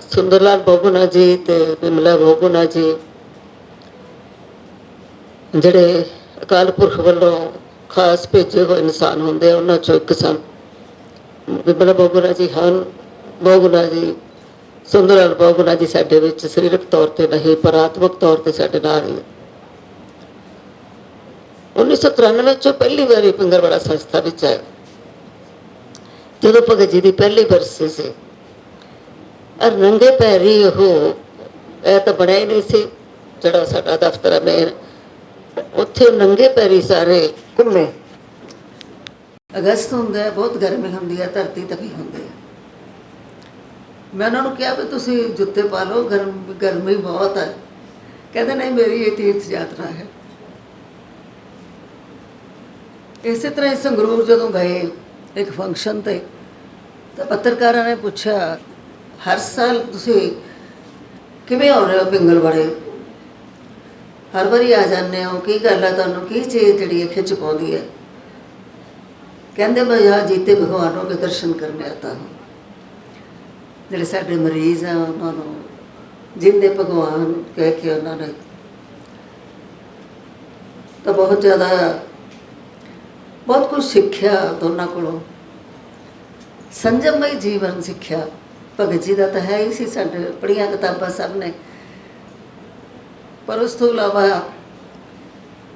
सुंदर लाल बहुगुणा जी ते विमला बहुगुणा जी ਜਿਹੜੇ ਅਕਾਲ ਪੁਰਖ ਵੱਲੋਂ ਖਾਸ ਭੇਜੇ ਹੋਏ ਇਨਸਾਨ ਹੁੰਦੇ ਆ, ਉਹਨਾਂ 'ਚੋਂ ਇੱਕ ਸਨ। ਵਿਮਲਾ ਬਹੁਗੁਣਾ ਜੀ ਹਨ। ਬਹੁਗੁਣਾ ਜੀ, ਸੁੰਦਰ ਲਾਲ ਬਹੁਗੁਣਾ ਜੀ ਸਾਡੇ ਵਿੱਚ ਸਰੀਰਕ ਤੌਰ 'ਤੇ ਨਹੀਂ, ਪਰ ਆਤਮਿਕ ਤੌਰ 'ਤੇ ਸਾਡੇ ਨਾਲ ਹੀ। 1993 'ਚੋਂ ਪਹਿਲੀ ਵਾਰੀ ਪਿੰਗਲਵਾੜਾ ਸੰਸਥਾ ਵਿੱਚ ਆਏ, ਜਦੋਂ ਭਗਤ ਜੀ ਦੀ ਪਹਿਲੀ ਬਰਸੀ ਸੀ। ਔਰ ਨੰਗੇ ਪੈਰੀ ਉਹ, ਇਹ ਤਾਂ ਬਣਿਆ ਹੀ ਨਹੀਂ ਸੀ ਜਿਹੜਾ ਸਾਡਾ ਦਫ਼ਤਰ ਹੈ ਮੇਨ, ਉੱਥੇ ਨੰਗੇ ਪੈਰੀ ਸਾਰੇ ਘੁੰਮੇ। ਅਗਸਤ ਹੁੰਦਾ ਹੈ, ਬਹੁਤ ਗਰਮੀ ਹੁੰਦੀ ਹੈ, ਧਰਤੀ ਤਪੀ ਹੁੰਦੀ ਹੈ। ਮੈਂ ਉਹਨਾਂ ਨੂੰ ਕਿਹਾ ਵੀ ਤੁਸੀਂ ਜੁੱਤੇ ਪਾ ਲਓ, ਗਰਮੀ ਬਹੁਤ ਹੈ। ਕਹਿੰਦੇ ਨਹੀਂ, ਮੇਰੀ ਇਹ ਤੀਰਥ ਯਾਤਰਾ ਹੈ। ਇਸੇ ਤਰ੍ਹਾਂ ਹੀ ਸੰਗਰੂਰ ਜਦੋਂ ਗਏ ਇੱਕ ਫੰਕਸ਼ਨ 'ਤੇ, ਤਾਂ ਪੱਤਰਕਾਰਾਂ ਨੇ ਪੁੱਛਿਆ ਹਰ ਸਾਲ ਤੁਸੀਂ ਕਿਵੇਂ ਆਉਂਦੇ ਹੋ ਪਿੰਗਲਵਾੜੇ, ਹਰ ਵਾਰੀ ਆ ਜਾਂਦੇ ਹੋ, ਕੀ ਗੱਲ ਹੈ ਤੁਹਾਨੂੰ, ਕੀ ਚੀਜ਼ ਜਿਹੜੀ ਖਿੱਚ ਪਾਉਂਦੀ ਹੈ? ਕਹਿੰਦੇ ਮੈਂ यहाँ जीते भगवानों के दर्शन करने आता हूँ। ਜਿਹੜੇ ਸਾਡੇ ਮਰੀਜ਼ ਆ ਉਹਨਾਂ ਨੂੰ ਜਿੰਦੇ ਭਗਵਾਨ ਕਹਿ ਕੇ ਉਹਨਾਂ ਨੇ ਤਾਂ ਬਹੁਤ ਜ਼ਿਆਦਾ ਬਹੁਤ ਕੁਝ ਸਿੱਖਿਆ ਦੋਨਾਂ ਕੋਲੋਂ। ਸੰਜਮਮਈ ਜੀਵਨ ਸਿੱਖਿਆ ਭਗਤ ਜੀ ਦਾ ਤਾਂ ਹੈ ਹੀ ਸੀ, ਸਾਡੇ ਪੜ੍ਹੀਆਂ ਕਿਤਾਬਾਂ ਸਭ ਨੇ, ਪਰ ਉਸ ਤੋਂ ਇਲਾਵਾ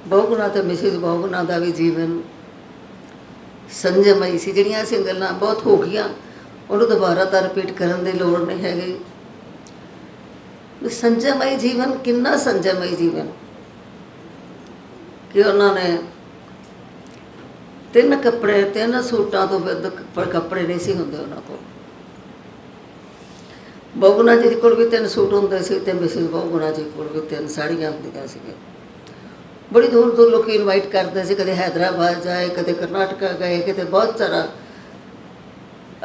ਬਹੁਗੁਣਾ ਤੇ ਮਿਸਿਸ ਬਹੁਗੁਣਾ ਦਾ ਵੀ ਜੀਵਨ ਸੰਜਮਈ ਸੀ। ਜਿਹੜੀਆਂ ਅਸੀਂ ਗੱਲਾਂ ਬਹੁਤ ਹੋ ਗਈਆਂ, ਉਹਨੂੰ ਦੁਬਾਰਾ ਤਾਂ ਰਿਪੀਟ ਕਰਨ ਦੀ ਲੋੜ ਨਹੀਂ ਹੈਗੀ। ਸੰਜਮਈ ਜੀਵਨ, ਕਿੰਨਾ ਸੰਜਮਈ ਜੀਵਨ ਕਿ ਉਹਨਾਂ ਨੇ 3 ਸੂਟਾਂ ਤੋਂ ਵੱਧ ਕੱਪੜੇ ਨਹੀਂ ਸੀ ਹੁੰਦੇ ਉਹਨਾਂ ਕੋਲ। ਬਹੁਗੁਣਾ ਜੀ ਕੋਲ ਵੀ 3 ਸੂਟ ਹੁੰਦੇ ਸੀ ਤੇ ਮਿਸਿਸ ਬਹੁਗੁਣਾ ਜੀ ਕੋਲ ਵੀ 3 ਸਾੜੀਆਂ ਹੁੰਦੀਆਂ ਸੀਗੀਆਂ। ਬੜੀ ਦੂਰ ਦੂਰ ਲੋਕ ਇਨਵਾਈਟ ਕਰਦੇ ਸੀ, ਕਦੇ ਹੈਦਰਾਬਾਦ ਜਾਏ, ਕਦੇ ਕਰਨਾਟਕਾ ਗਏ, ਕਿਤੇ ਬਹੁਤ ਸਾਰਾ।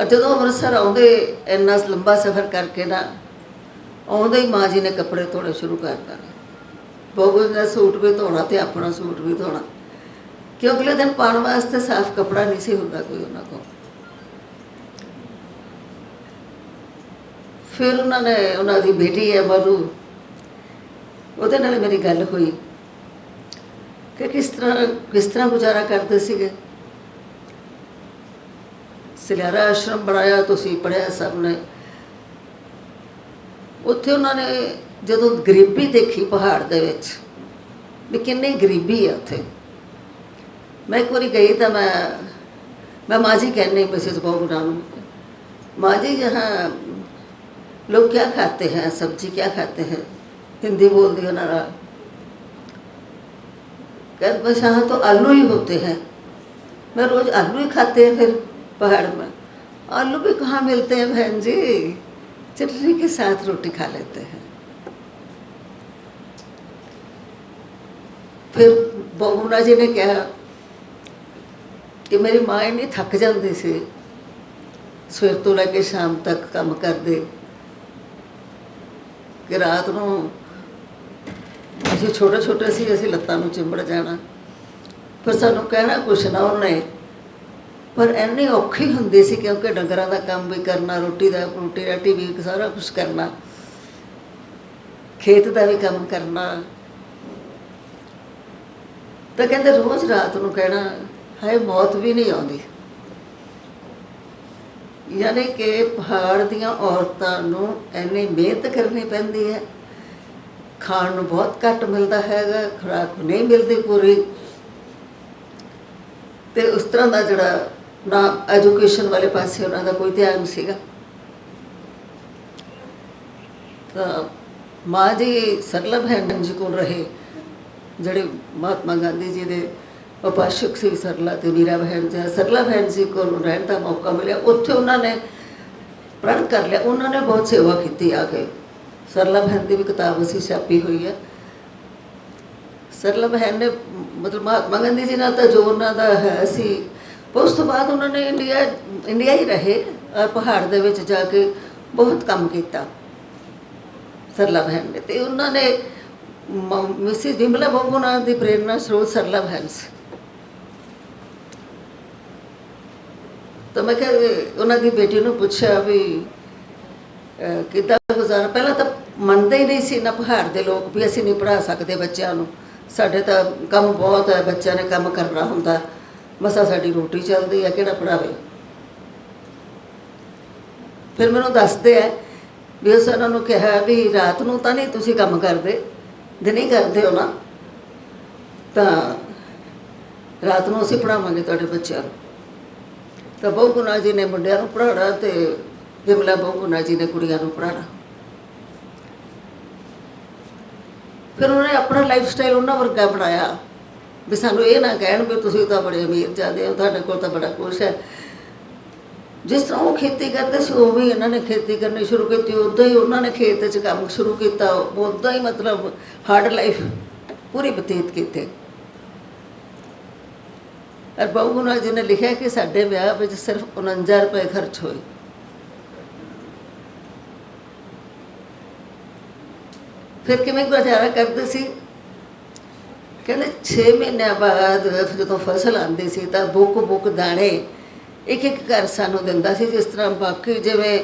ਜਦੋਂ ਅੰਮ੍ਰਿਤਸਰ ਆਉਂਦੇ, ਇੰਨਾ ਲੰਬਾ ਸਫ਼ਰ ਕਰਕੇ ਨਾ, ਆਉਂਦੇ ਹੀ ਮਾਂ ਜੀ ਨੇ ਕੱਪੜੇ ਧੋਣੇ ਸ਼ੁਰੂ ਕਰ ਦੇਣੇ। ਬਹੁਗੁਣਾ ਦਾ ਸੂਟ ਵੀ ਧੋਣਾ ਤੇ ਆਪਣਾ ਸੂਟ ਵੀ ਧੋਣਾ, ਕਿ ਅਗਲੇ ਦਿਨ ਪਾਉਣ ਵਾਸਤੇ ਸਾਫ਼ ਕੱਪੜਾ ਨਹੀਂ ਸੀ ਹੁੰਦਾ ਕੋਈ ਉਹਨਾਂ ਕੋਲ। ਫਿਰ ਉਹਨਾਂ ਨੇ, ਉਹਨਾਂ ਦੀ ਬੇਟੀ ਹੈ ਮਧੂ, ਉਹਦੇ ਨਾਲ ਮੇਰੀ ਗੱਲ ਹੋਈ ਕਿ ਕਿਸ ਤਰ੍ਹਾਂ ਗੁਜ਼ਾਰਾ ਕਰਦੇ ਸੀਗੇ। ਸਲਿਆਰਾ ਆਸ਼ਰਮ ਬਣਾਇਆ, ਤੁਸੀਂ ਪੜ੍ਹਿਆ ਸਭ ਨੇ। ਉੱਥੇ ਉਹਨਾਂ ਨੇ ਜਦੋਂ ਗਰੀਬੀ ਦੇਖੀ ਪਹਾੜ ਦੇ ਵਿੱਚ, ਵੀ ਕਿੰਨੀ ਗਰੀਬੀ ਹੈ ਉੱਥੇ। ਮੈਂ ਇੱਕ ਵਾਰੀ ਗਈ ਤਾਂ ਮੈਂ ਮਾँ जी कहने मिसेस बहुगुणा, माँ जी यहाँ लोग क्या खाते हैं, सब्जी क्या खाते हैं, हिंदी बोल दी ना। कहते बस यहाँ तो आलू ही होते हैं। मैं रोज़ आलू ही खाते हैं। फिर पहाड़ में आलू भी कहाँ मिलते हैं बहन जी, चटनी के साथ रोटी खा लेते हैं। फिर बहुगुणा जी ने कहा कि मेरी माँ इन्नी थक जाती सी, सवेर तो लैके शाम तक काम करते, कि रात को ਅਸੀਂ ਛੋਟੇ ਸੀ, ਅਸੀਂ ਲੱਤਾਂ ਨੂੰ ਚਿੰਬੜ ਜਾਣਾ। ਫਿਰ ਸਾਨੂੰ ਕਹਿਣਾ ਕੁਛ ਨਾ ਉਹਨੇ, ਪਰ ਇੰਨੀ ਔਖੀ ਹੁੰਦੀ ਸੀ ਕਿਉਂਕਿ ਡੰਗਰਾਂ ਦਾ ਕੰਮ ਵੀ ਕਰਨਾ, ਰੋਟੀ ਰਾਟੀ ਵੀ ਸਾਰਾ ਕੁਛ ਕਰਨਾ, ਖੇਤ ਦਾ ਵੀ ਕੰਮ ਕਰਨਾ। ਤਾਂ ਕਹਿੰਦੇ ਰੋਜ਼ ਰਾਤ ਨੂੰ ਕਹਿਣਾ ਹਾਏ ਮੌਤ ਵੀ ਨਹੀਂ ਆਉਂਦੀ। ਯਾਨੀ ਕਿ ਪਹਾੜ ਦੀਆਂ ਔਰਤਾਂ ਨੂੰ ਇੰਨੀ ਮਿਹਨਤ ਕਰਨੀ ਪੈਂਦੀ ਹੈ, ਖਾਣ ਨੂੰ ਬਹੁਤ ਘੱਟ ਮਿਲਦਾ ਹੈਗਾ, ਖੁਰਾਕ ਨਹੀਂ ਮਿਲਦੀ ਪੂਰੀ। ਤੇ ਉਸ ਤਰ੍ਹਾਂ ਦਾ ਜਿਹੜਾ ਨਾ ਐਜੂਕੇਸ਼ਨ ਵਾਲੇ ਪਾਸੇ ਉਹਨਾਂ ਦਾ ਕੋਈ ਧਿਆਨ ਸੀਗਾ। ਤਾਂ ਮਾਂ ਜੀ ਸਰਲਾ ਬਹਿਨ ਜੀ ਕੋਲ ਰਹੇ, ਜਿਹੜੇ ਮਹਾਤਮਾ ਗਾਂਧੀ ਜੀ ਦੇ ਉਪਾਸ਼ਕ ਸੀ ਸਰਲਾ ਤੇ ਮੀਰਾ ਬਹਿਨ ਜੀ। ਸਰਲਾ ਬਹਿਨ ਜੀ ਕੋਲ ਰਹਿਣ ਦਾ ਮੌਕਾ ਮਿਲਿਆ, ਉੱਥੇ ਉਹਨਾਂ ਨੇ ਪ੍ਰਣ ਕਰ ਲਿਆ। ਉਹਨਾਂ ਨੇ ਬਹੁਤ ਸੇਵਾ ਕੀਤੀ ਆ ਕੇ। ਸਰਲਾ ਬਹਿਨ ਦੀ ਵੀ ਕਿਤਾਬ ਅਸੀਂ ਛਾਪੀ ਹੋਈ ਹੈ। ਸਰਲਾ ਬਹਿਨ ਨੇ ਮਤਲਬ ਮਹਾਤਮਾ ਗਾਂਧੀ ਜੀ ਨਾਲ ਤਾਂ ਜੋ ਉਹਨਾਂ ਦਾ ਹੈ ਸੀ, ਉਸ ਤੋਂ ਬਾਅਦ ਉਹਨਾਂ ਨੇ ਇੰਡੀਆ ਹੀ ਰਹੇ ਔਰ ਪਹਾੜ ਦੇ ਵਿੱਚ ਜਾ ਕੇ ਬਹੁਤ ਕੰਮ ਕੀਤਾ ਸਰਲਾ ਬਹਿਨ ਨੇ। ਅਤੇ ਉਹਨਾਂ ਨੇ ਮਿਸਿਸ ਵਿਮਲਾ ਬਹੁਗੁਣਾ ਦੀ ਪ੍ਰੇਰਨਾ ਸਰੋਤ ਸਰਲਾ ਬਹਿਨ ਸੀ। ਤਾਂ ਮੈਂ ਕਿਹਾ ਉਹਨਾਂ ਦੀ ਬੇਟੀ ਨੂੰ ਪੁੱਛਿਆ ਵੀ ਕਿੱਦਾਂ ਗੁਜ਼ਾਰਾ। ਪਹਿਲਾਂ ਤਾਂ ਮੰਨਦੇ ਹੀ ਨਹੀਂ ਸੀ ਨਾ ਪਹਾੜ ਦੇ ਲੋਕ ਵੀ ਅਸੀਂ ਨਹੀਂ ਪੜ੍ਹਾ ਸਕਦੇ ਬੱਚਿਆਂ ਨੂੰ, ਸਾਡੇ ਤਾਂ ਕੰਮ ਬਹੁਤ ਹੈ, ਬੱਚਿਆਂ ਨੇ ਕੰਮ ਕਰਨਾ ਹੁੰਦਾ, ਮਸਾਂ ਸਾਡੀ ਰੋਟੀ ਚੱਲਦੀ ਹੈ, ਕਿਹੜਾ ਪੜ੍ਹਾਵੇ। ਫਿਰ ਮੈਨੂੰ ਦੱਸਦੇ ਆ ਵੀ ਉਸ ਉਹਨਾਂ ਨੂੰ ਕਿਹਾ ਵੀ ਰਾਤ ਨੂੰ ਤਾਂ ਨਹੀਂ ਤੁਸੀਂ ਕੰਮ ਕਰਦੇ, ਦਿਨੇ ਹੀ ਕਰਦੇ ਹੋ ਨਾ, ਤਾਂ ਰਾਤ ਨੂੰ ਅਸੀਂ ਪੜ੍ਹਾਵਾਂਗੇ ਤੁਹਾਡੇ ਬੱਚਿਆਂ ਨੂੰ। ਤਾਂ ਬਹੁ ਗੁਣਾ ਜੀ ਨੇ ਮੁੰਡਿਆਂ ਨੂੰ ਪੜ੍ਹਾਉਣਾ ਅਤੇ ਵਿਮਲਾ ਬਹੁ ਗੁਣਾ ਜੀ ਨੇ ਕੁੜੀਆਂ ਨੂੰ ਪੜ੍ਹਾਉਣਾ। ਫਿਰ ਉਹਨੇ ਆਪਣਾ ਲਾਈਫ ਸਟਾਈਲ ਉਹਨਾਂ ਵਰਗਾ ਬਣਾਇਆ ਵੀ ਸਾਨੂੰ ਇਹ ਨਾ ਕਹਿਣ ਵੀ ਤੁਸੀਂ ਤਾਂ ਬੜੇ ਅਮੀਰ ਜਾਂਦੇ ਹੋ, ਤੁਹਾਡੇ ਕੋਲ ਤਾਂ ਬੜਾ ਕੁਛ ਹੈ। ਜਿਸ ਤਰ੍ਹਾਂ ਉਹ ਖੇਤੀ ਕਰਦੇ ਸੀ ਉਵੇਂ ਹੀ ਇਹਨਾਂ ਨੇ ਖੇਤੀ ਕਰਨੀ ਸ਼ੁਰੂ ਕੀਤੀ, ਉੱਦਾਂ ਹੀ ਉਹਨਾਂ ਨੇ ਖੇਤ 'ਚ ਕੰਮ ਸ਼ੁਰੂ ਕੀਤਾ, ਉੱਦਾਂ ਹੀ ਮਤਲਬ ਹਾਰਡ ਲਾਈਫ ਪੂਰੀ ਬਤੀਤ ਕੀਤੀ। ਔਰ ਬਹੁ ਗੁਣਾ ਜੀ ਨੇ ਲਿਖਿਆ ਕਿ ਸਾਡੇ ਵਿਆਹ ਵਿੱਚ ਸਿਰਫ 49 ਰੁਪਏ ਖਰਚ ਹੋਏ। ਫਿਰ ਕਿਵੇਂ ਗੁਜ਼ਾਰਾ ਕਰਦੇ ਸੀ? ਕਹਿੰਦੇ 6 ਮਹੀਨਿਆਂ ਬਾਅਦ ਜਦੋਂ ਫਸਲ ਆਉਂਦੀ ਸੀ ਤਾਂ ਬੁੱਕ ਦਾਣੇ ਇੱਕ ਘਰ ਸਾਨੂੰ ਦਿੰਦਾ ਸੀ। ਜਿਸ ਤਰ੍ਹਾਂ ਬਾਕੀ ਜਿਵੇਂ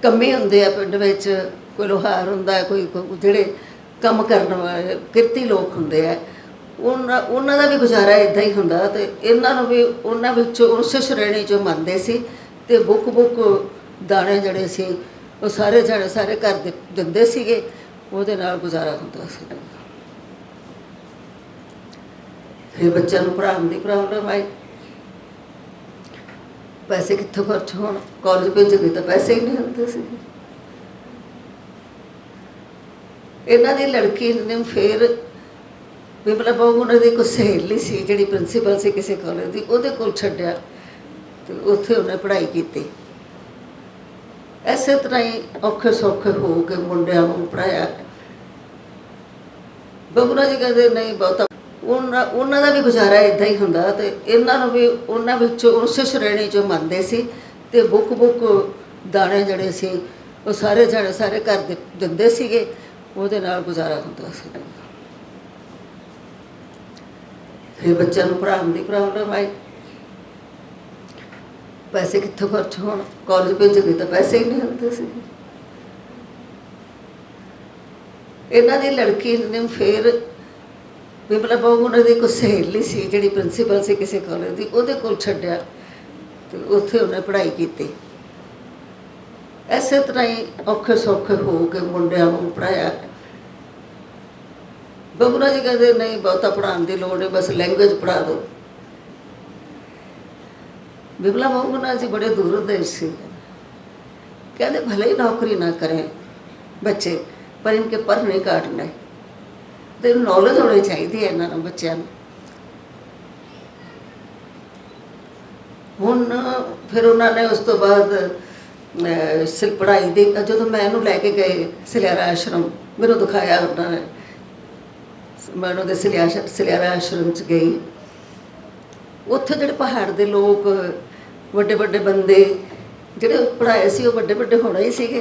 ਕੰਮੀ ਹੁੰਦੇ ਆ ਪਿੰਡ ਵਿੱਚ, ਕੋਈ ਲੋਹਾਰ ਹੁੰਦਾ, ਕੋਈ ਜਿਹੜੇ ਕੰਮ ਕਰਨ ਵਾਲੇ ਕਿਰਤੀ ਲੋਕ ਹੁੰਦੇ ਆ, ਉਹਨਾਂ ਦਾ ਵੀ ਗੁਜ਼ਾਰਾ ਇੱਦਾਂ ਹੀ ਹੁੰਦਾ। ਅਤੇ ਇਹਨਾਂ ਨੂੰ ਵੀ ਉਹਨਾਂ ਵਿੱਚੋਂ ਉਸੇ ਸ਼੍ਰੇਣੀ 'ਚੋਂ ਮੰਨਦੇ ਸੀ ਅਤੇ ਬੁੱਕ ਦਾਣੇ ਜਿਹੜੇ ਸੀ ਉਹ ਸਾਰੇ ਜਾਣੇ ਸਾਰੇ ਘਰ ਦੇ ਦਿੰਦੇ ਸੀਗੇ, ਉਹਦੇ ਨਾਲ ਗੁਜ਼ਾਰਾ ਹੁੰਦਾ ਸੀ। ਫਿਰ ਬੱਚਿਆਂ ਨੂੰ ਪੜ੍ਹਾਉਣ ਦੀ ਪ੍ਰੋਬਲਮ ਆਈ, ਪੈਸੇ ਕਿੱਥੋਂ ਖਰਚ ਹੋਣ, ਕਾਲਜ ਭੇਜਣ ਤਾਂ ਪੈਸੇ ਹੀ ਨਹੀਂ ਹੁੰਦੇ ਸੀ। ਇਹਨਾਂ ਦੀ ਲੜਕੀ ਨੇ ਫਿਰ ਵਿਮਲਾ ਬਹੁ ਉਹਨਾਂ ਦੀ ਕੋਈ ਸਹੇਲੀ ਸੀ ਜਿਹੜੀ ਪ੍ਰਿੰਸੀਪਲ ਸੀ ਕਿਸੇ ਕਾਲਜ ਦੀ, ਉਹਦੇ ਕੋਲ ਛੱਡਿਆ ਅਤੇ ਉੱਥੇ ਉਹਨੇ ਪੜ੍ਹਾਈ ਕੀਤੀ। ਇਸੇ ਤਰ੍ਹਾਂ ਹੀ ਔਖੇ ਸੌਖੇ ਹੋ ਕੇ ਮੁੰਡਿਆਂ ਨੂੰ ਪੜ੍ਹਾਇਆ। ਬਹੁ ਜੀ ਕਹਿੰਦੇ ਨਹੀਂ ਬਹੁਤਾ ਉਹਨਾਂ ਦਾ ਵੀ ਗੁਜ਼ਾਰਾ ਇੱਦਾਂ ਹੀ ਹੁੰਦਾ ਅਤੇ ਇਹਨਾਂ ਨੂੰ ਵੀ ਉਹਨਾਂ ਵਿੱਚੋਂ ਉਸੇ ਸ਼੍ਰੇਣੀ 'ਚੋਂ ਮੰਨਦੇ ਸੀ ਅਤੇ ਬੁੱਕ ਦਾਣੇ ਜਿਹੜੇ ਸੀ ਉਹ ਸਾਰੇ ਜਾਣੇ ਸਾਰੇ ਘਰ ਦੇ ਦਿੰਦੇ ਸੀਗੇ, ਉਹਦੇ ਨਾਲ ਗੁਜ਼ਾਰਾ ਹੁੰਦਾ ਸੀ। ਫਿਰ ਬੱਚਿਆਂ ਨੂੰ ਪੜ੍ਹਾਉਣ ਦੀ ਪ੍ਰੋਬਲਮ ਆਈ, ਪੈਸੇ ਕਿੱਥੋਂ ਖਰਚ ਹੋਣ, ਕਾਲਜ ਭੇਜਣ ਤਾਂ ਪੈਸੇ ਹੀ ਨਹੀਂ ਹੁੰਦੇ ਸੀ। ਇਹਨਾਂ ਦੀ ਲੜਕੀ ਨੇ ਫਿਰ ਵਿਮਲਾ ਬਹੁ ਉਹਨਾਂ ਦੀ ਕੋਈ ਸਹੇਲੀ ਸੀ ਜਿਹੜੀ ਪ੍ਰਿੰਸੀਪਲ ਸੀ ਕਿਸੇ ਕਾਲਜ ਦੀ, ਉਹਦੇ ਕੋਲ ਛੱਡਿਆ ਅਤੇ ਉੱਥੇ ਉਹਨੇ ਪੜ੍ਹਾਈ ਕੀਤੀ। ਇਸੇ ਤਰ੍ਹਾਂ ਹੀ ਔਖੇ ਸੌਖੇ ਹੋ ਕੇ ਮੁੰਡਿਆਂ ਨੂੰ ਪੜ੍ਹਾਇਆ। ਬਹੁ ਜੀ ਕਹਿੰਦੇ ਨਹੀਂ ਬਹੁਤਾ ਪੜ੍ਹਾਉਣ ਦੀ ਲੋੜ ਨਹੀਂ, ਬਸ ਲੈਂਗੁਏਜ ਪੜ੍ਹਾ ਦਿਓ। ਵਿਮਲਾ ਬਹੁ ਜੀ ਬੜੇ ਦੂਰਦੇਸ਼ ਸੀ, कहते भले ही नौकरी ना करें बच्चे पर इनके पर नहीं काटने, तो नॉलेज होनी चाहिए है इन्होंने बच्चों को। ਹੁਣ फिर उन्होंने उस तो बाद पढ़ाई दी जो मैं इन्हू लैके गए सलियारा आश्रम, मैनू दिखाया उन्होंने, मैं उन्होंने सलियारा आश्रम च गई। उत्थे जिहड़े पहाड़ के लोग वड्डे वड्डे बंदे जिहड़े पढ़ाए सी, वड्डे वड्डे होने ही सीगे,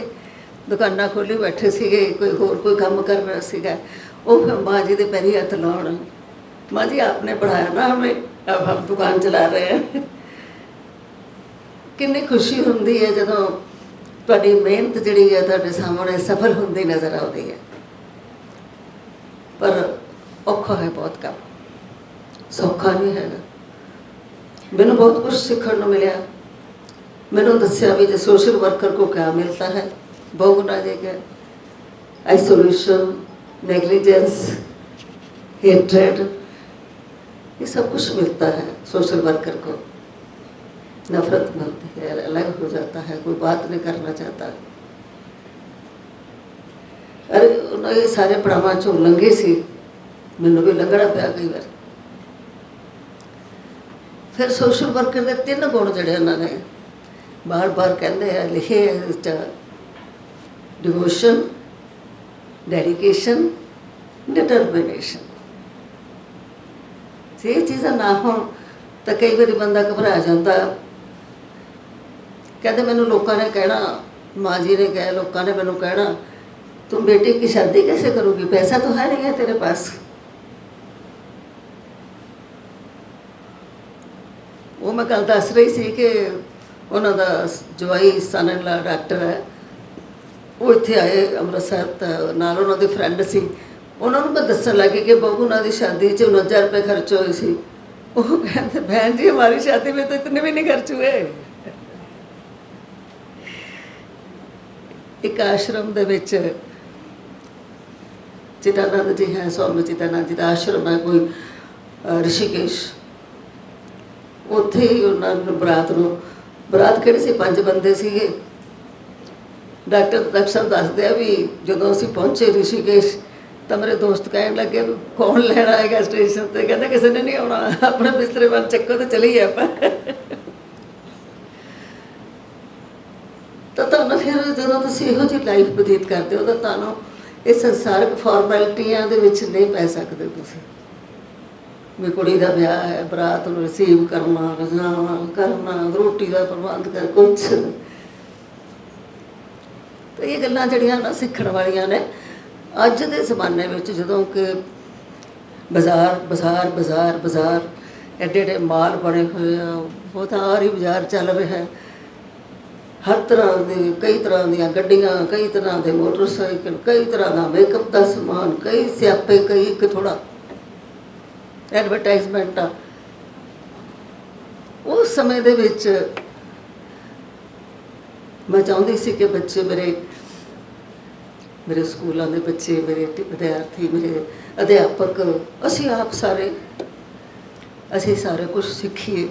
दुकानां खोली बैठे सीगे, कोई होर कोई काम कर रहा सीगा। वो फिर माँ जी के पैरी हथ लाउण, माँ जी आपने पढ़ाया ना हमें, अब हम दुकान चला रहे हैं। कितनी खुशी होंदी है जदों तुहाडी मेहनत जिहड़ी है तुहाडे सामने सफल होंदी नज़र आउंदी है। पर औखा है बहुत काम, सौखा नहीं है। मैनू बहुत कुछ सीखने को मिला। मैनू दस्या भी जो सोशल वर्कर को क्या मिलता है, बहुगुणा जी के आइसोलेशन, नेग्लिजेंस, हेट्रेड, ये सब कुछ मिलता है सोशल वर्कर को। नफरत मिलती है, अलग हो जाता है, कोई बात नहीं करना चाहता। अरे उन्होंने ये सारे पड़ावां चों लंघे सी, मैनू भी लंघना पिया कई बार। फिर सोशल वर्कर के 3 गुण जिहड़े उन्होंने बार बार कहते हैं लिखे है, डिवोशन, डेडिकेशन, डिटरमिनेशन। जे ये चीज़ां ना हो तो कई बार बंदा घबरा जाता। कहते मैनू लोगों ने कहना, माँ जी ने कहा, लोगों ने मैनू कहना तुम बेटी की शादी कैसे करोगी, पैसा तो है नहीं है तेरे पास। वो मैं कल दस रही थी कि उन्हों का जवाई सन इन लॉ डॉक्टर है, ਉਹ ਇੱਥੇ ਆਏ ਅੰਮ੍ਰਿਤਸਰ, ਤਾਂ ਨਾਲ ਉਹਨਾਂ ਦੇ ਫਰੈਂਡ ਸੀ। ਉਹਨਾਂ ਨੂੰ ਮੈਂ ਦੱਸਣ ਲੱਗੀ कि बहू ना की शादी 49,000 रुपये खर्च हुए सी। वो कहते बहन जी हमारी शादी में तो इतने भी नहीं खर्च हुए। एक आश्रम दे विच चितानंद जी हैं, स्वामी चितानंद जी का आश्रम है कोई ऋषिकेश, उत्थे ही उन्होंने बरात किहड़ी सी 5 बंदे सीगे। डॉक्टर साहब दसदे आ भी जदों असीं पहुंचे ऋषिकेश तो मेरे दोस्त कहन लगे कौन लैन आएगा स्टेशन पर, कहते किसी ने नहीं आना, अपने बिस्तरे बन चक्को तो चलीए आप। तो तुहानूं फिर जदों तुसीं इहो जी लाइफ बतीत करते हो तो तुहानूं ये संसारक फॉर्मैलिटियां दे विच नहीं पै सकदे। तुसीं भी कुड़ी दा विआह है, बरात नूं रिसीव करना, रजाना करना, रोटी का प्रबंध कर, कुछ तो ये गल्लां जिहड़ियां ना सीखण वालियां ने। अज के जमाने में जदों कि बाजार बाजार बाजार बाजार एडे एडे माल बने हुए हैं, बहुत ही बाजार चल रहा है, हर तरह के कई तरह दी गड्डियां, कई तरह के मोटरसाइकिल, कई तरह का मेकअप का समान, कई स्यापे, कई एक थोड़ा एडवरटाइजमेंट। उस समय दे विच मैं चाहती सी कि बच्चे मेरे स्कूलों के बच्चे, मेरे विद्यार्थी, मेरे अध्यापक, असी आप सारे कुछ सीखिए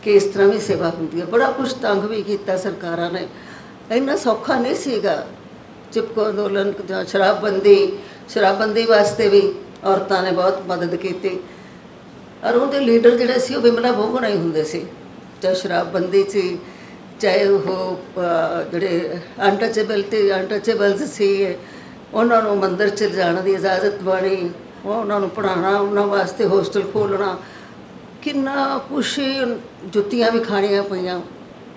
कि इस तरह भी सेवा होती है। बड़ा कुछ तंग भी किया सरकारां ने, इन्ना सौखा नहीं सीगा। चिपको अंदोलन जां शराबबंदी वास्ते भी औरतां ने बहुत मदद की, और उनके लीडर जिहड़े सी विमला बहुगुणा ही हुंदे सी। चाहे शराबबंदी सी, चाहे वो जोड़े अनटचेबल्स से उन्होंने मंदिर च जाने की इजाजत बनी, उन्होंने पढ़ाना, उन्होंने वास्ते होस्टल खोलना, किन्ना कुछ जुत्तियां भी खानियां पईयां।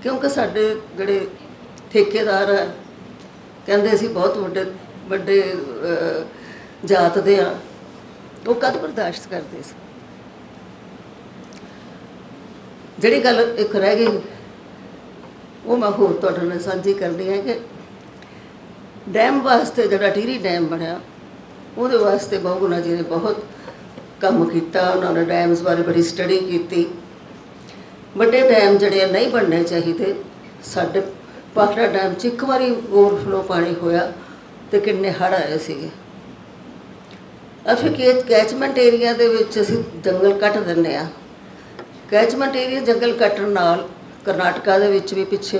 क्योंकि साडे जोड़े ठेकेदार है कहते असीं बहुत वड्डे वड्डे जात दे आ, वो कद बर्दाश्त करते सी। जिहड़ी गल एक रह गई वो मैं होर तुहाडे नाल साझी करनी है कि डैम वास्ते जिहड़ा टिहरी डैम बनया उहदे वास्ते बहुगुणा जी ने बहुत काम किया। उन्होंने डैम्स बारे बड़ी स्टडी की। बड़े डैम जिहड़े नहीं बनने चाहिए। साडे पाखड़ा डैम च एक बारी ओवरफ्लो पानी होया तो किन्ने हड़ आए सीगे। फिर कैचमेंट एरिया दे विच असीं जंगल कट दिंदे आ। कैचमेंट एरिया जंगल कट्टण नाल करनाटका दे विच भी पिछे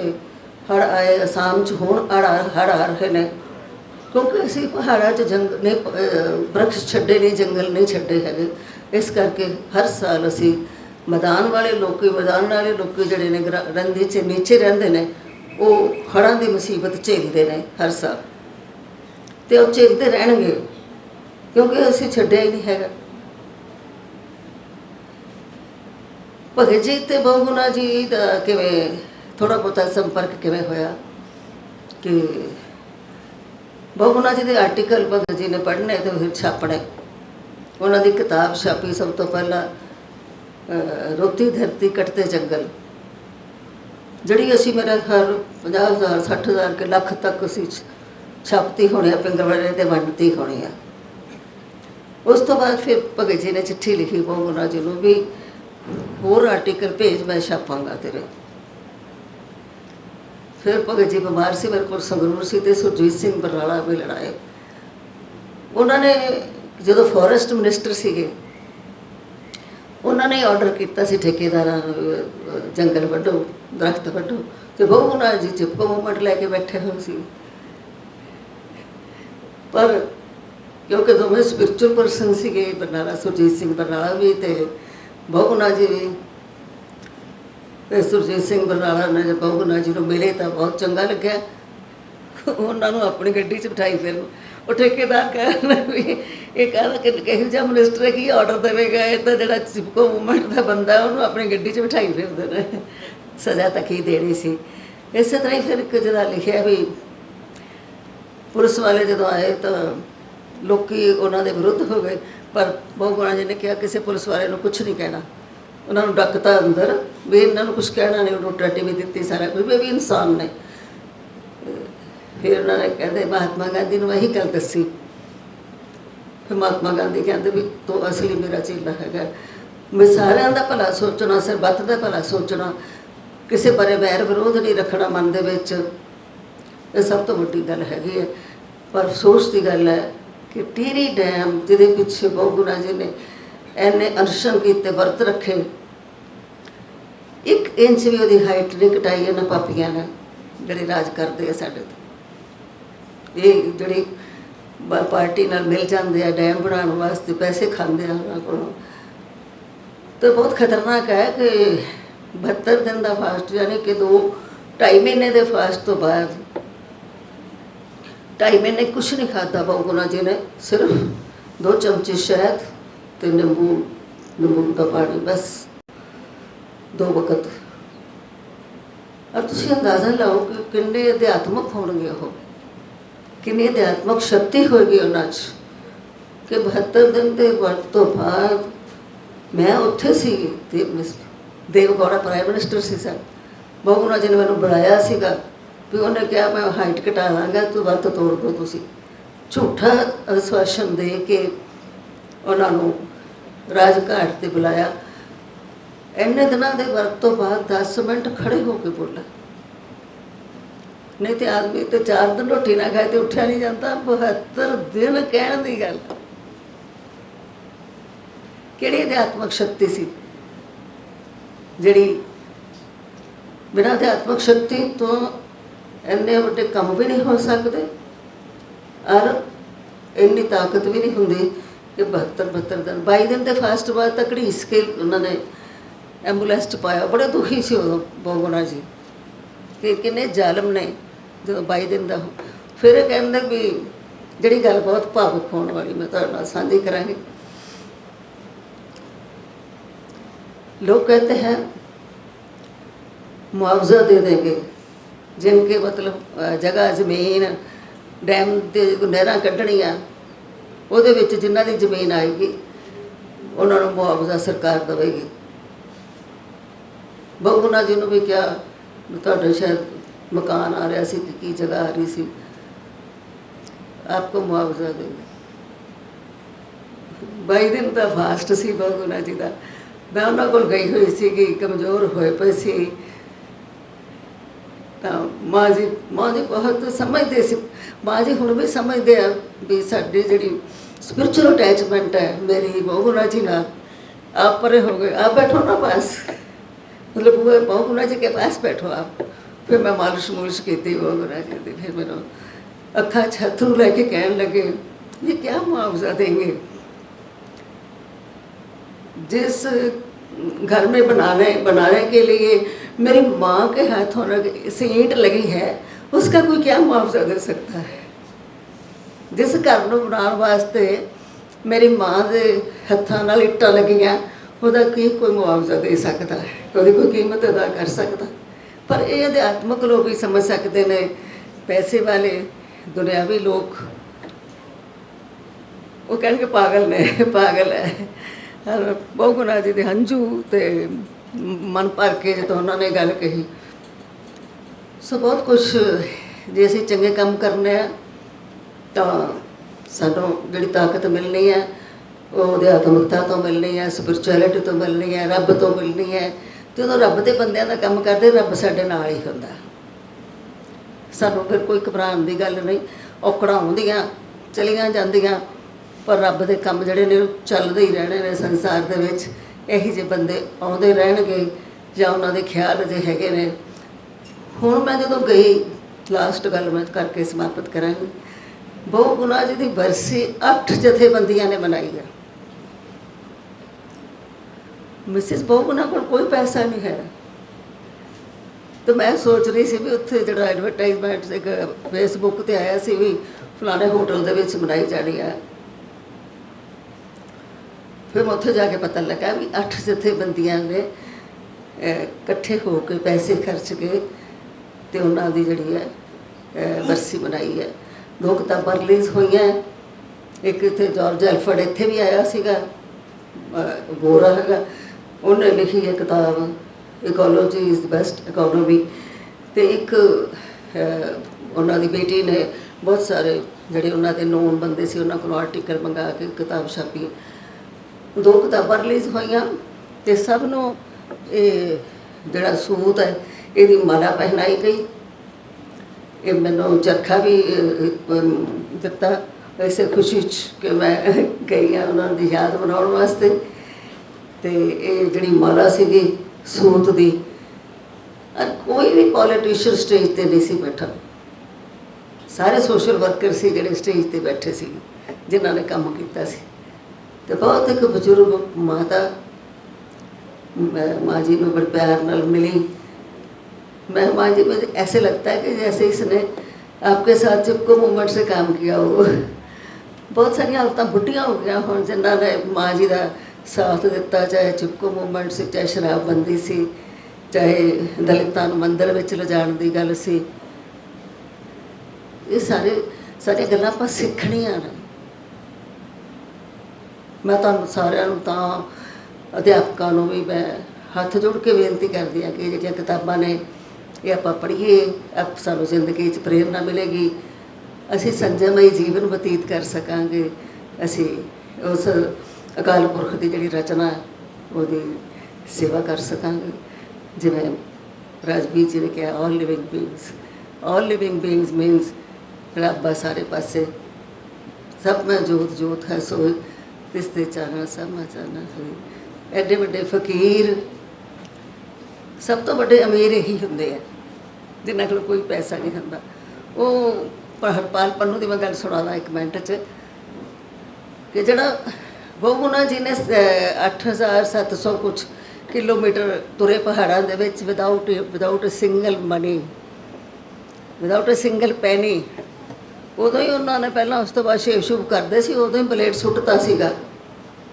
हड़ आए, आसाम च हुण हड़ आ रहे हैं, क्योंकि असीं पहाड़ां च नहीं वृक्ष छड्डे नहीं, जंगल नहीं छड्डे हैगे। इस करके हर साल असीं मैदान वाले लोग जिहड़े ने रंधी च नीचे रहिंदे ने वो हड़ां दी मुसीबत झेलते हैं हर साल, तो वो झेलते रहणगे क्योंकि असीं छड्डिया ही नहीं हैगा। भगत जी तो बहुगुणा जी का किवें थोड़ा बहुता संपर्क किवें होया कि बहुगुणा जी के आर्टिकल भगत जी ने पढ़ने तो फिर छापने। उन्होंने किताब छापी सब तो पहला रोती धरती कटते जंगल, जिहड़ी असीं मेरा ख्याल 50,000 60,000 के लख तक असीं छापती होनी, पिंगलवाड़े ते वंडती होनी है। उस तो बाद फिर भगत जी ने चिट्ठी लिखी बहुगुणा जी नूं भी होर आर्टिकल भेज, मैं छापांगा तेरे। फिर भगत जी बीमार से मेरे को संगरूर से तो सुरजीत सिंह बरनाला भी लड़ाए। उन्होंने जो फॉरेस्ट मिनिस्टर सीगे उन्होंने ऑर्डर किया सी ठेकेदारां जंगल वड्डो, दरख्त वड्डो, तो बहुगुणा जी चिपको मूवमेंट लैके बैठे हुए सी। पर क्योंकि दोवें स्पिरिचुअल परसन सीगे, बरनाला सुरजीत सिंह बरनाला भी तो बहुगुणा जी भी। सुरजीत सिंह बरनाला ने जब बहुगुणा जी को मिले तो बहुत चंगा लग्या। उन्होंने अपनी गड्डी च बिठाई, फिर वो ठेकेदार कहना भी ये कहना कि कहो जिहा मिनिस्टर है की ऑर्डर देगा, ये तो जो चिपको मूवमेंट का बंदा उन्होंने अपनी गड्डी च बिठाई फिरते हैं, सज़ा तक ही देनी सी। इस तरह ही फिर एक जगह लिखा भी पुलिस वाले जो आए तो लोग उन्होंने विरुद्ध हो गए, पर बहुगुणा जी ने कहा किसी पुलिस वाले को कुछ नहीं कहना। उन्होंने डकता अंदर भी इन्होंने कुछ कहना नहीं, रोटी राटी भी दी, सारा कुछ भी इंसान ने। फिर उन्होंने कहते महात्मा गांधी ने यही गल दसी। फिर महात्मा गांधी कहते भी तू असली मेरा चेला है, मैं सारिਆਂ ਦਾ भला सोचना, सरबत का भला सोचना, किसी बारे वैर विरोध नहीं रखना मन दे विच। ये सब तो वड्डी गल हैगी है। पर अफसोस की गल है कि टिहरी डैम जिहदे पिछे बहु गुणा जी ने इन्ने अनशन कीते, वर्त रखे, 1 इंच भी उसकी हाइट नहीं घटाई इन्हां पापियां ने जिहड़े राज करते हैं साडे ते। ये जिहड़ी पार्टी नाल मिल जाते हैं डैम बनाने वास्ते, पैसे खाते हैं उन्होंने को, तो बहुत खतरनाक है कि 72 दिन का फास्ट, यानी कि 2-2.5 महीने के फास्ट तो बाद 2.5 महीने कुछ नहीं खाता बहु गुणा जी ने, सिर्फ 2 चमचे शहद तो नींबू का पानी, बस 2 वक्त। अब तुम अंदाज़ा लाओ कि किन्ने अध्यात्मक होणगे, वो किन्नी अध्यात्मक शक्ति होएगी उन्हां च कि 72 दिन के वर्त तो बाद मैं उत्थे सी, देवगौड़ा प्राइम मिनिस्टर सी सर, बहु गुणा जी ने मैंने बुलाया सीगा भी उन्हें कहा मैं हाइट घटा दाँगा, तू वर्त तोड़ दो। तुसी झूठा आश्वासन दे के उन्होंने राजघाट से बुलाया। इन्ने दिनों के वर्त तो बाद 10 मिनट खड़े होकर बोला, नहीं तो आदमी तो 4 दिन रोटी ना खाए तो उठा नहीं जाता। 72 दिन कहने की गल, किहड़ी अध्यात्मक शक्ति सी जिहड़ी बिना अध्यात्मक शक्ति तो इन्ने वड्डे काम भी नहीं हो सकते और इन्नी ताकत भी नहीं होंदी कि 72 दिन 22 दिन के फास्ट बाद तक घड़ीस के उन्होंने एंबूलेंस च पाया। बड़े दुखी से उदों बहु गुणा जी कि किन्ने जालम ने जो 22 दिन का। फिर कहते भी जिहड़ी गल बहुत भावुक होने वाली मैं तुहाडे नाल साझी करांगी। लोग कहते हैं मुआवजा दे देंगे जिनके मतलब जगह जमीन डैम के नहरां कढ़णियां उहदे विच जिन्हां दी जमीन आएगी उन्होंने मुआवजा सरकार देगी। बहु गुणा जी ने भी क्या तुहाडे शायद मकान आ रहा सी की जगह आ रही सी, आपको मुआवजा देंगे। 22 दिन का फास्ट सी बहु गुणा जी का। मैं उन्होंने कोल गई हुई सी कि कमज़ोर होए पे सी, तो माँ जी बहुत समझते सी। माँ जी हुण भी समझते हैं भी साडी जिहड़ी स्पिरिचुअल अटैचमेंट है मेरी बहु गुणा जी नाल, आप परे हो गए, आप बैठो ना पास, मतलब वो बहु गुणा जी के पास बैठो आप। फिर मैं मालिश मुलिश की बहु गुणा जी की, फिर मैंने अखा छथरू लैके कहन लगे ये क्या मुआवजा देंगे, जिस घर में बनाने के लिए मेरी माँ के हाथों से ईंट लगी है उसका कोई क्या मुआवजा दे सकता है। जिस घर को बनाने वास्ते मेरी माँ के हत्थों नाल ईंटां लगियां उसका की कोई मुआवजा दे सकता है, उसकी कोई कीमत अदा कर सकता। पर ये अध्यात्मक लोग ही समझ सकते हैं, पैसे वाले दुनियावी लोग वो कहेंगे पागल ने पागल है। बहु गुणा जी के हंझू तो मन भर के जो उन्होंने गल कही। सो बहुत कुछ जे असीं चंगे काम करने तो सानूं जिहड़ी ताकत मिलनी है वो अध्यात्मकता तो मिलनी है, स्पिरिचुअलिटी तो मिलनी है, रब तो मिलनी है। जो रब के बंदियां दा काम करते रब साडे नाल ही हुंदा, सानूं फिर कोई घबराउण दी गल नहीं। औकड़ां आउंदियां चलियां जांदियां पर रब के काम जिहड़े ने चलदे ही रहने ने संसार दे विच। इही जे बंदे आउंदे रहणगे जां उन्हां दे ख्याल जे हैगे ने। हुण मैं जदों गई लास्ट गल मैं करके समाप्त करांगी। बहु गुणा जी की बरसी 8 जथेबंदियां ने मनाई है। मिसिस बहु गुणा कोल कोई पैसा नहीं है, तो मैं सोच रही सी भी उत्थे जिहड़ा एडवरटाइजमेंट एक फेसबुक ते आया सी भी फलाने होटल दे विच मनाई जानी है। फिर मैं उत्थे जाके पता लगा भी 8 जथेबंदियां ने इकट्ठे होकर पैसे खर्च के तो उन्होंने जिहड़ी है बरसी मनाई है। 2 किताबां रिलीज़ हुई हैं, एक इत्थे जॉर्ज एल्फर्ड इत्थे भी आया सीगा, गोरा हैगा, उन्हें लिखी है किताब ecology is the best economy. तो एक ਉਹਨਾਂ ਦੀ ਬੇਟੀ ਨੇ ਬਹੁਤ ਸਾਰੇ ਜਿਹੜੇ ਉਹਨਾਂ ਦੇ ਨੋਨ ਬੰਦੇ ਸੀ ਉਹਨਾਂ ਕੋਲੋਂ ਆਰਟੀਕਲ ਮੰਗਾ ਕੇ ਕਿਤਾਬ ਛਾਪੀ। 2 ਕਿਤਾਬਾਂ ਰਿਲੀਜ਼ ਹੋਈਆਂ ਤੇ ਸਭ ਨੂੰ ਇਹ ਜਿਹੜਾ ਸੂਤ ਹੈ ਇਹਦੀ ਮਾਲਾ ਪਹਿਨਾਈ ਗਈ। ਇਹ ਮੈਨੂੰ ਚਰਖਾ ਵੀ ਦਿੱਤਾ ਇਸੇ ਖੁਸ਼ੀ 'ਚ ਕਿ ਮੈਂ ਗਈ ਹਾਂ ਉਹਨਾਂ ਦੀ ਯਾਦ ਮਨਾਉਣ ਵਾਸਤੇ। ਤੇ ਇਹ ਜਿਹੜੀ ਮਾਲਾ ਸੀਗੀ ਸੂਤ ਦੀ, ਕੋਈ ਵੀ ਪੋਲੀਟੀਸ਼ੀਅਨ ਸਟੇਜ ਤੇ ਨਹੀਂ ਸੀ ਬੈਠਾ, ਸਾਰੇ ਸੋਸ਼ਲ ਵਰਕਰ ਸੀ ਜਿਹੜੇ ਸਟੇਜ ਤੇ ਬੈਠੇ ਸੀ ਜਿਨ੍ਹਾਂ ਨੇ ਕੰਮ ਕੀਤਾ ਸੀ। ਤੇ ਬਹੁਤ ਇੱਕ ਬਜ਼ੁਰਗ ਮਾਤਾ माँ जी में बड़े प्यार नाल मिली। मैं माँ जी में ऐसे लगता है कि जैसे इसने आपके साथ चिपको मूवमेंट से काम किया हो। बहुत सारिया औरतां बुढ़ियां हो गई हुण जिन्हां ने माँ जी का साथ दिता, चाहे चिपको मूवमेंट से, चाहे शराबबंदी सी, चाहे दलितां नूं मंदिर विच लिजाण दी गल सी। ये सारिया गल्लां आपां सिੱਖਣੀਆਂ ने। मैं तुहानूं सारिਆਂ ਨੂੰ ਤਾਂ अध्यापकों ਨੂੰ भी मैं हथ जोड़ के बेनती करती हाँ कि जिहड़ियां किताबां ने ये आपां पढ़ीए, आप सानूं जिंदगी च प्रेरणा मिलेगी, असीं संजमई जीवन बतीत कर सकांगे, असीं उस अकाल पुरख की जिहड़ी रचना उहदी सेवा कर सकांगे। जिवें राजवीर जी ने कहा all living beings, all living beings मीनस रब आ सारे पासे, सब में जोत जोत है सोई, तिसते चानण सब में चानण सोई। एडे वड्डे फकीर सब तो बड़े अमीर यही होंगे है जिन्होंने को कोई पैसा नहीं होंदा। वो हरपाल पन्नू की मैं गल सुना एक मिनट च कि जड़ा बहुगुणा जी ने 8700 कुछ किलोमीटर तुरे पहाड़ों के विच without a single money, without a single penny. उदों ही उन्होंने पहला उस तो बाद शेव शुभ करते सी, उदों ही प्लेट सुट्टता सीगा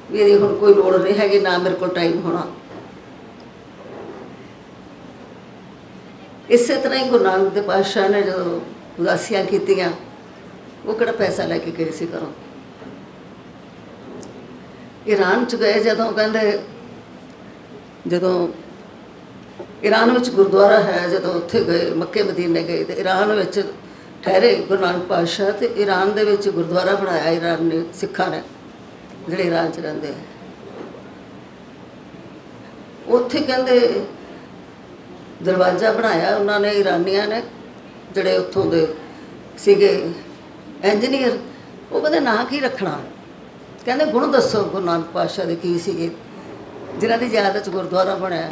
भी यदि हुण कोई लोड़ नहीं हैगी, ना मेरे को टाइम होना। इस तरह ही गुरु नानक देव पातशाह ने जो उदासियां कीतियां वो किहड़ा पैसा लैके गए सी घरों। ईरान च गए जदों, कहंदे जदों ईरान विच गुरुद्वारा है, जदों उत्थे गए मक्के मदीने गए तो ईरान विच ठहरे गुरु नानक पातशाह, तो ईरान दे विच गुरुद्वारा बनाया ईरान ने, सिखां ने ਜਿਹੜੇ ईरान च रहिंदे हैं। उत्थे कहंदे दरवाजा बनाया उन्होंने ईरानियां ने, जिहड़े उत्थों दे सीगे इंजीनियर। वो कहंदे ना की रखना, कहंदे गुण दसो गुरु नानक पातशाह दे की सीगे जिन्हां दी याद च गुरुद्वारा बनया।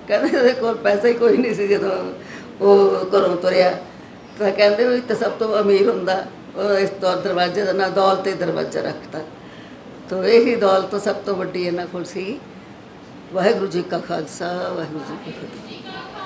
कहंदे उहदे कोल पैसा ही कोई नहीं सी जदों वो घरों तुरिया, तो कहंदे भी तो सब तो अमीर हुंदा, इस दरवाजे का ना दौलत दरवाजा रखता। तो यही दौलत सब तो वड्डी इन्हां कोल सी। वाहिगुरू जी का खालसा, वाहिगुरू जी की फतेह।